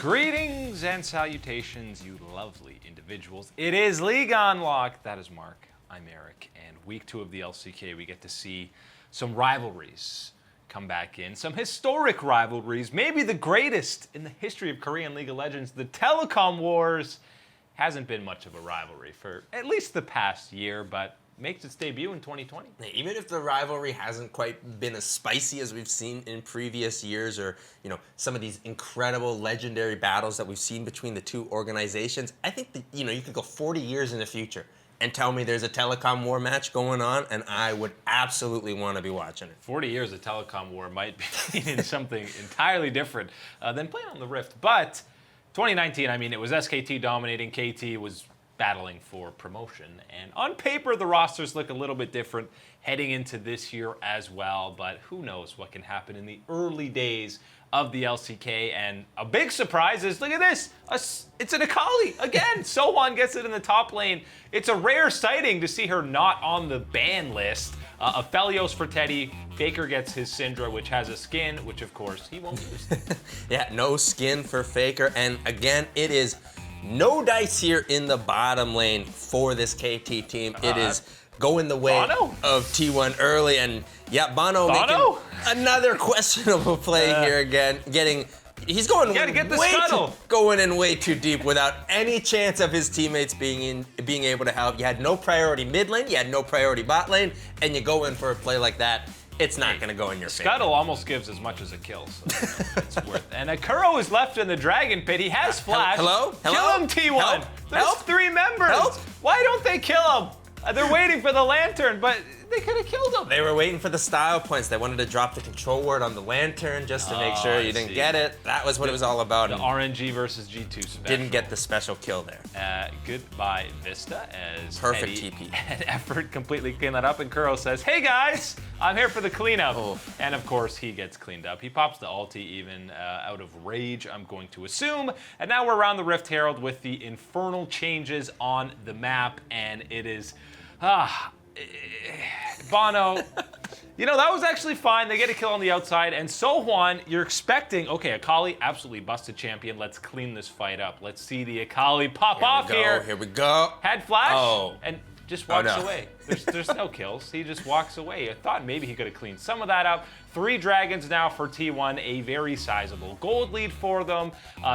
Greetings and salutations, you lovely individuals. It is League Unlocked. That is Mark. I'm Eric. And week 2 of the LCK, we get to see some rivalries come back in. Some historic rivalries, maybe the greatest in the history of Korean League of Legends. The telecom wars hasn't been much of a rivalry for at least the past year, but makes its debut in 2020. Even if the rivalry hasn't quite been as spicy as we've seen in previous years, or some of these incredible legendary battles that we've seen between the two organizations, I think that you could go 40 years in the future and tell me there's a telecom war match going on, and I would absolutely want to be watching it. 40 years of telecom war might be in something entirely different than playing on the Rift, but 2019, I mean, it was SKT dominating. KT was battling for promotion, and on paper the rosters look a little bit different heading into this year as well, but who knows what can happen in the early days of the LCK. And a big surprise is, look at this, it's an Akali again. Sohan gets it in the top lane. It's a rare sighting to see her not on the ban list. Aphelios for Teddy. Faker gets his Syndra, which has a skin, which of course he won't use. Yeah, no skin for Faker, and again, it is no dice here in the bottom lane for this KT team. It is going the way of T1 early, and yeah, Bono making another questionable play here again. He's going going in way too deep without any chance of his teammates being able to help. You had no priority mid lane, you had no priority bot lane, and you go in for a play like that. It's not going to go in your favor. Scuttle almost gives as much as a kill, so it's worth it. And Kuro is left in the Dragon Pit. He has flash. Hello? Kill him, T1. There's 3 members. Why don't they kill him? They're waiting for the lantern, but they could have killed him. They were waiting for the style points. They wanted to drop the control word on the lantern just to make sure you didn't get it. That was what it was all about. The RNG versus G2 special. Didn't get the special kill there. Goodbye, Vista, as perfect Teddy TP. and effort completely clean that up, and Kuro says, hey guys, I'm here for the cleanup. And of course, he gets cleaned up. He pops the ulti even out of rage, I'm going to assume. And now we're around the Rift Herald with the infernal changes on the map, and it is... Bono, that was actually fine. They get a kill on the outside, and Sohan, you're expecting, okay, Akali, absolutely busted champion. Let's clean this fight up. Let's see the Akali pop off here. Here we go. Had flash, and just walks away. There's no kills. He just walks away. I thought maybe he could have cleaned some of that up. 3 dragons now for T1, a very sizable gold lead for them.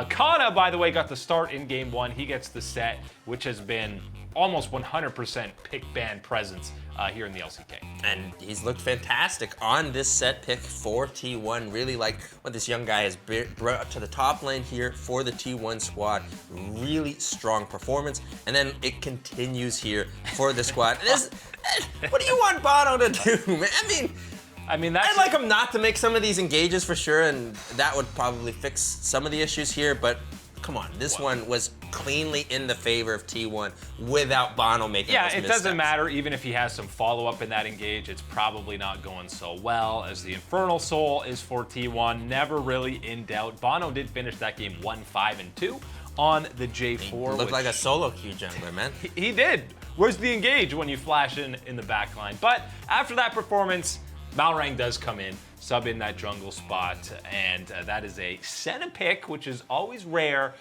Kana, by the way, got the start in game 1. He gets the set, which has been almost 100% pick ban presence here in the LCK. And he's looked fantastic on this set pick for T1. Really like what this young guy has brought up to the top lane here for the T1 squad. Really strong performance. And then it continues here for the squad. What do you want Bono to do, man? I'd like him not to make some of these engages for sure, and that would probably fix some of the issues here, but come on, this one was cleanly in the favor of T1 without Bono making those missteps. Yeah, it doesn't matter. Even if he has some follow-up in that engage, it's probably not going so well, as the Infernal Soul is for T1. Never really in doubt. Bono did finish that game 1-5-2 on the J4. He looked like a solo queue jungler, man. He did. Where's the engage when you flash in the back line? But after that performance, Malrang does come in, sub in that jungle spot, and that is a Senna pick, which is always rare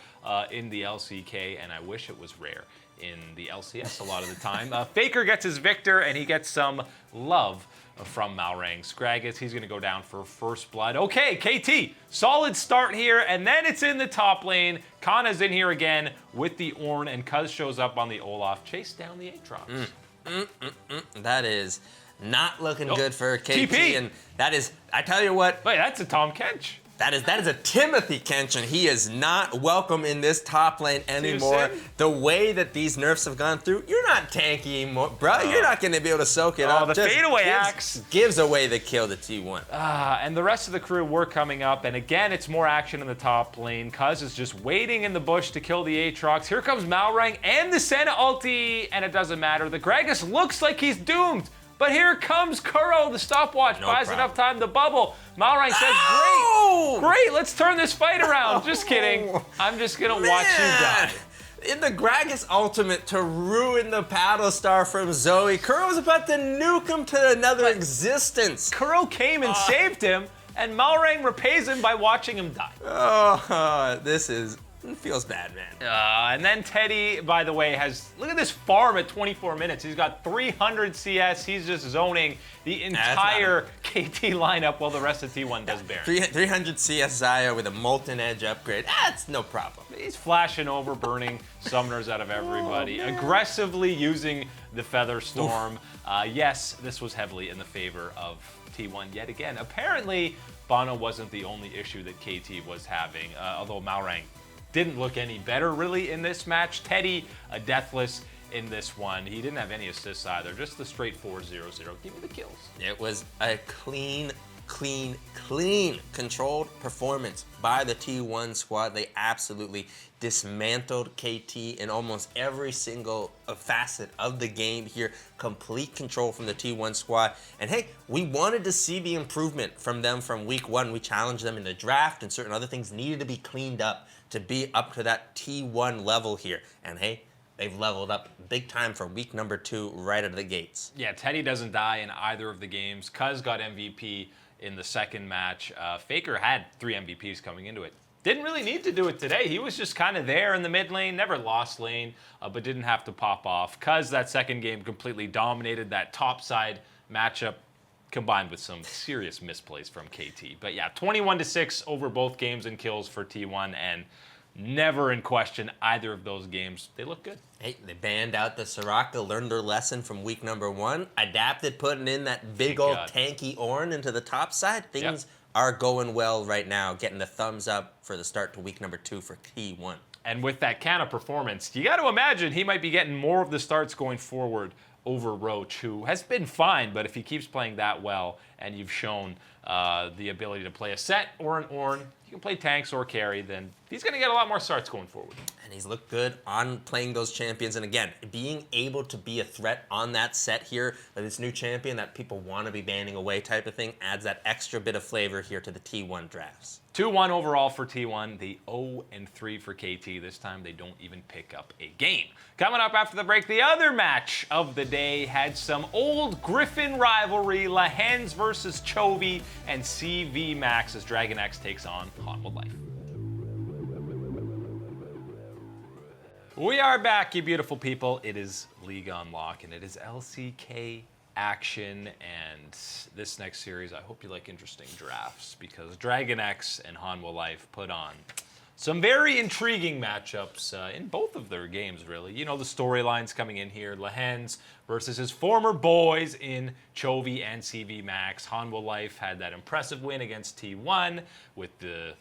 in the LCK, and I wish it was rare in the LCS a lot of the time. Faker gets his Victor, and he gets some love from Malrang. Scraggus, he's going to go down for first blood. Okay, KT, solid start here, and then it's in the top lane. Kana's in here again with the Ornn, and Cuz shows up on the Olaf, chase down the Aatrox. That is not looking good for KT, TP. And that is, I tell you what. Wait, that's a Tom Kench. That is a Timothy Kench, and he is not welcome in this top lane anymore. The way that these nerfs have gone through, you're not tanky anymore, bro. You're not going to be able to soak it up. The fadeaway axe gives away the kill to T1. And the rest of the crew were coming up, and again, it's more action in the top lane. Cuz is just waiting in the bush to kill the Aatrox. Here comes Malrang and the Senna ulti, and it doesn't matter. The Gragas looks like he's doomed. But here comes Kuro, the stopwatch, buys enough time to bubble. Malrang says, great, let's turn this fight around. Just kidding. I'm just going to watch you die. In the Gragas ultimate to ruin the paddle star from Zoe, Kuro's about to nuke him to another existence. Kuro came and saved him, and Malrang repays him by watching him die. Oh, it feels bad, man. And then Teddy, by the way, look at this farm at 24 minutes. He's got 300 CS. He's just zoning the entire KT lineup while the rest of T1 does Baron. 300 CS Xayah with a Molten Edge upgrade. That's no problem. He's flashing over, burning summoners out of everybody, aggressively using the Feather Storm. Yes, this was heavily in the favor of T1 yet again. Apparently, Bono wasn't the only issue that KT was having, although Malrang didn't look any better really in this match. Teddy, a deathless in this one. He didn't have any assists either, just the straight 4-0-0. Give me the kills. It was a clean controlled performance by the T1 squad. They absolutely dismantled KT in almost every single facet of the game here. Complete control from the T1 squad. And hey, we wanted to see the improvement from them from week 1. We challenged them in the draft, and certain other things needed to be cleaned up to be up to that T1 level here. And hey, they've leveled up big time for week number 2 right out of the gates. Yeah, Teddy doesn't die in either of the games. Cuz got MVP in the second match. Faker had 3 MVPs coming into it. Didn't really need to do it today. He was just kind of there in the mid lane, never lost lane, but didn't have to pop off. Cuz that second game completely dominated that top side matchup, combined with some serious misplays from KT. But yeah, 21-6 over both games in kills for T1, and never in question either of those games. They look good. Hey, they banned out the Soraka, learned their lesson from week number 1, adapted, putting in that big old tanky Ornn into the top side. Things are going well right now, getting the thumbs up for the start to week number 2 for T1. And with that kind of performance, you got to imagine he might be getting more of the starts going forward over Roach, who has been fine, but if he keeps playing that well, and you've shown the ability to play a set or an Ornn, you can play tanks or carry, then he's going to get a lot more starts going forward. And he's looked good on playing those champions. And again, being able to be a threat on that set here, this new champion that people want to be banning away type of thing, adds that extra bit of flavor here to the T1 drafts. 2-1 overall for T1, the 0-3 for KT. This time they don't even pick up a game. Coming up after the break, the other match of the day had some old Griffin rivalry, Lehends versus Chovy and CV Max as Dragon X takes on Hanwha Life. We are back, you beautiful people. It is League on Lock, and it is LCK action, and this next series, I hope you like interesting drafts, because Dragon X and Hanwha Life put on some very intriguing matchups in both of their games, really. You know, the storylines coming in here, Lehends versus his former boys in Chovy and CV Max. Hanwha Life had that impressive win against T1 with the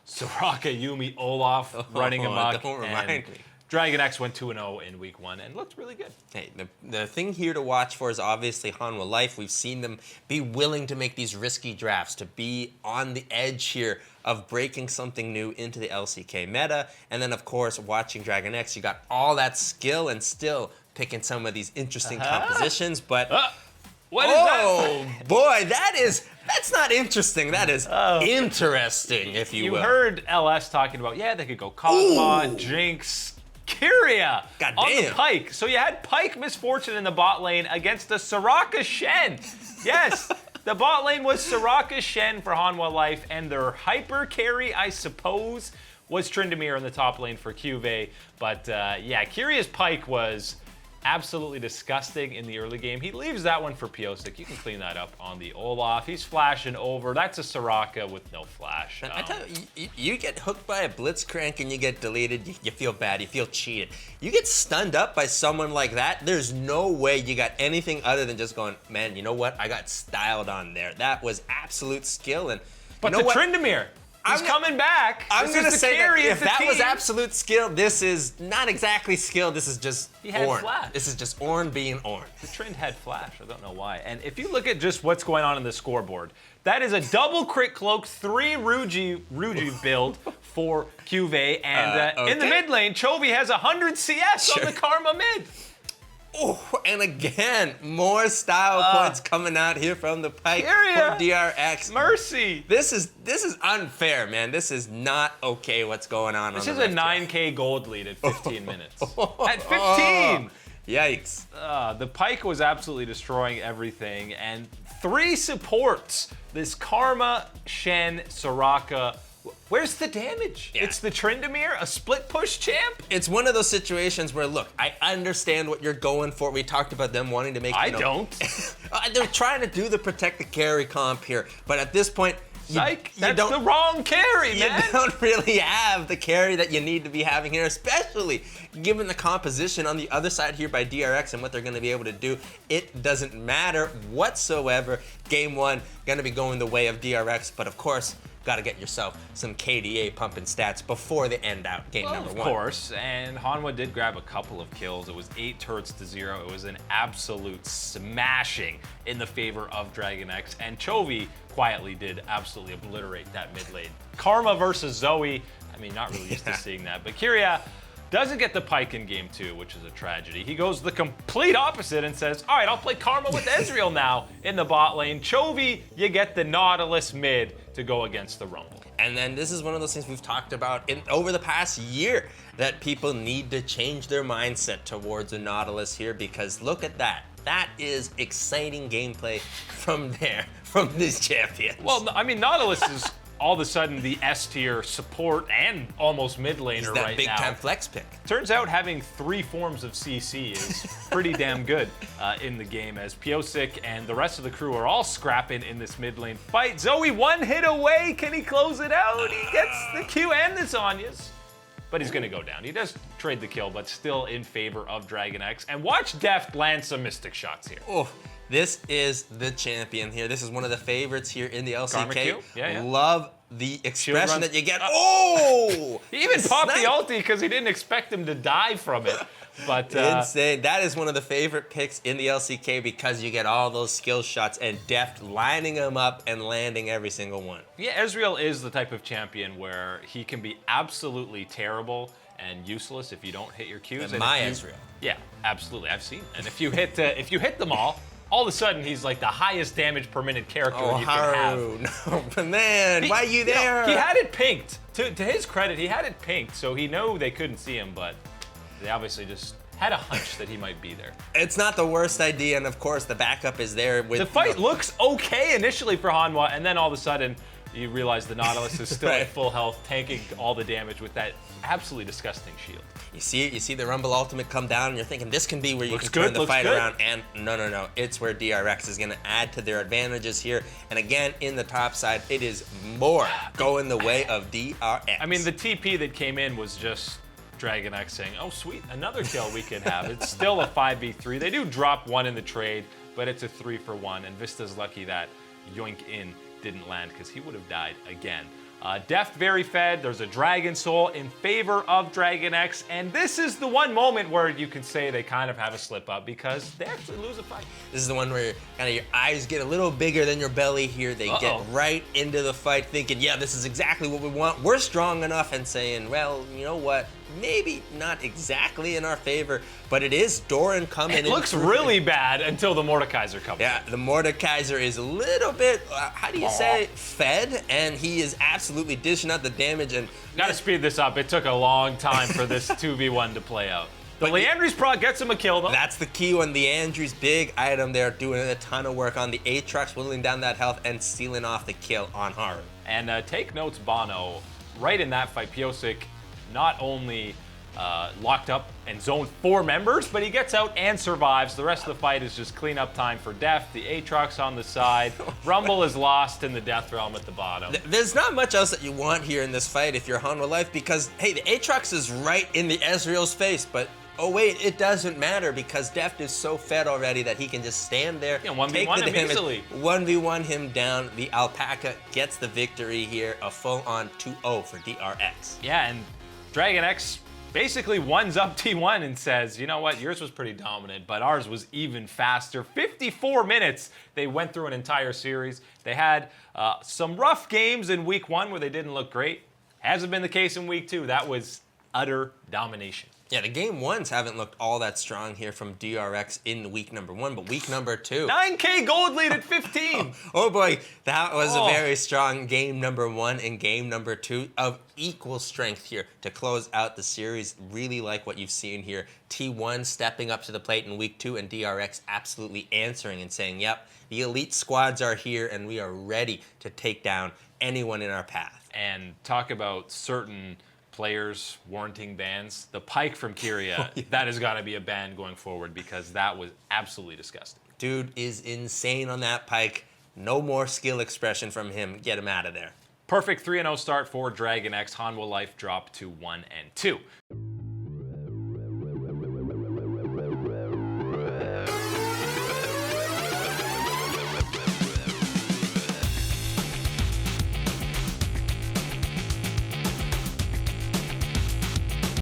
Soraka, Yuumi, Olaf running amok. Don't remind me. Dragon X went 2-0 in week 1 and looked really good. Hey, the thing here to watch for is obviously Hanwha Life. We've seen them be willing to make these risky drafts, to be on the edge here of breaking something new into the LCK meta. And then, of course, watching Dragon X, you got all that skill and still picking some of these interesting compositions. But what is that? Oh boy, that's not interesting. That is interesting, if you will. You heard LS talking about, yeah, they could go Cosmo, Jinx, Kyria on the Pyke. So you had Pyke misfortune in the bot lane against the Soraka Shen. Yes, the bot lane was Soraka Shen for Hanwha Life, and their hyper carry, I suppose, was Tryndamere in the top lane for Cuvée. But yeah, Kyria's Pyke was absolutely disgusting in the early game. He leaves that one for Piosik. You can clean that up on the Olaf. He's flashing over. That's a Soraka with no flash. I tell you, you get hooked by a Blitzcrank and you get deleted, you feel bad, you feel cheated. You get stunned up by someone like that, there's no way you got anything other than just going, man, you know what? I got styled on there. That was absolute skill. And but you know the Tryndamere, he's coming back. I'm going to say that if that was absolute skill, this is not exactly skill. This is just Ornn. Flash. This is just Ornn being Ornn. The Trynd had flash. I don't know why. And if you look at just what's going on in the scoreboard, that is a double crit cloak, 3 Ruji build for Cuvée. And in the mid lane, Chovy has 100 CS on the Karma mid. Oh, and again, more style points coming out here from the Pyke for DRX. Mercy. This is unfair, man. This is not okay what's going on. This is a 9K gold lead at 15 minutes. At 15! Yikes. The Pike was absolutely destroying everything, and 3 supports. This Karma, Shen, Soraka. Where's the damage? Yeah. It's the Tryndamere, a split push champ? It's one of those situations where, look, I understand what you're going for. We talked about them wanting to make, I don't. They're trying to do the protect the carry comp here, but at this point, Psych, that's the wrong carry, man. You don't really have the carry that you need to be having here, especially given the composition on the other side here by DRX and what they're going to be able to do. It doesn't matter whatsoever. Game 1 going to be going the way of DRX, but of course, got to get yourself some KDA pumping stats before they end out game number 1. Of course, and Hanwha did grab a couple of kills. It was 8 turrets to 0. It was an absolute smashing in the favor of Dragon X, and Chovy quietly did absolutely obliterate that mid lane. Karma versus Zoe, I mean, not really used to seeing that, but Kyria doesn't get the Pike in game 2, which is a tragedy. He goes the complete opposite and says, all right, I'll play Karma with Ezreal now in the bot lane. Chovy, you get the Nautilus mid to go against the Rumble. And then this is one of those things we've talked about over the past year, that people need to change their mindset towards the Nautilus here, because look at that. That is exciting gameplay from these champions. Well, I mean, Nautilus is all of a sudden the S tier support and almost mid laner He's that right big now. time flex pick. Turns out having 3 forms of CC is pretty damn good in the game, as Piosik and the rest of the crew are all scrapping in this mid lane fight. Zoe 1 hit away. Can he close it out? He gets the Q and the Zhonya's. But he's going to go down. He does trade the kill, but still in favor of Dragon X. And watch Deft land some Mystic shots here. Oh, this is the champion here. This is one of the favorites here in the LCK. Yeah. Love the expression that you get. Oh! He even popped the Snipe. ulti because he didn't expect him to die from it. But Insane. That is one of the favorite picks in the LCK, because you get all those skill shots and Deft lining them up and landing every single one. yeah, Ezreal is the type of champion where he can be absolutely terrible and useless if you don't hit your Qs. And my Ezreal. Yeah, absolutely. I've seen. And if you hit them all of a sudden he's like the highest damage per minute character you can have. No, but man, why are you there? He had it pinked. To his credit, he had it pinked, so he knew they couldn't see him, but they obviously just had a hunch that he might be there. It's not the worst idea, and of course the backup is there. With The fight looks okay initially for Hanwha, and then all of a sudden you realize the Nautilus is still Right. at full health, tanking all the damage with that absolutely disgusting shield. You see the Rumble ultimate come down, and you're thinking this can be where you Looks can turn good, the looks fight good. around. And no. It's where DRX is going to add to their advantages here. And again, in the top side, it is more going the way of DRX. I mean, the TP that came in was just Dragon X saying, oh, sweet, another kill we can have. It's still a 5v3. They do drop 1 in the trade, but it's a 3-for-1, and Vista's lucky that Yoink In didn't land, because he would have died again. Deft very fed. There's a Dragon Soul in favor of Dragon X, and this is the one moment where you can say they kind of have a slip up, because they actually lose a fight. This is the one where kind of your eyes get a little bigger than your belly here. They get right into the fight thinking, yeah, this is exactly what we want. We're strong enough, and saying, well, you know what? Maybe not exactly in our favor, but it is Doran coming in. It looks really bad until the Mordekaiser comes. Yeah, the Mordekaiser is a little bit, how do you say, fed, and he is absolutely dishing out the damage. And Gotta speed this up. It took a long time for this 2v1 to play out. The Leandry's prod gets him a kill, though. that's the key one. The Andrews big item there, doing a ton of work on the Aatrox, whittling down that health and sealing off the kill on Haru. And take notes, Bono, right in that fight, Piosik not only locked up and zoned 4 members, but he gets out and survives. The rest of the fight is just cleanup time for Deft. The Aatrox on the side. Rumble is lost in the Death Realm at the bottom. There's not much else that you want here in this fight if you're Hanwha Life, because, hey, the Aatrox is right in the Ezreal's face, but oh wait, it doesn't matter, because Deft is so fed already that he can just stand there, Yeah, 1v1 take the him damage, easily. 1v1 him down. The Alpaca gets the victory here, a full-on 2-0 for DRX. Yeah, and Dragon X basically ones up T1 and says, you know what, yours was pretty dominant, but ours was even faster. 54 minutes they went through an entire series. They had some rough games in week 1 where they didn't look great. Hasn't been the case in week 2. That was utter domination. Yeah, the game ones haven't looked all that strong here from DRX in week number 1, but week number 2. 9K gold lead at 15. Oh boy, that was a Oh. very strong game number 1 and game number 2 of equal strength here to close out the series. Really like what you've seen here. T1 stepping up to the plate in week 2 and DRX absolutely answering and saying, yep, the elite squads are here and we are ready to take down anyone in our path. And talk about certain players warranting bans. The Pike from Kyria, that has got to be a ban going forward because that was absolutely disgusting. Dude is insane on that Pike. No more skill expression from him. Get him out of there. Perfect 3-0 start for Dragon X. Hanwha Life dropped to 1-2.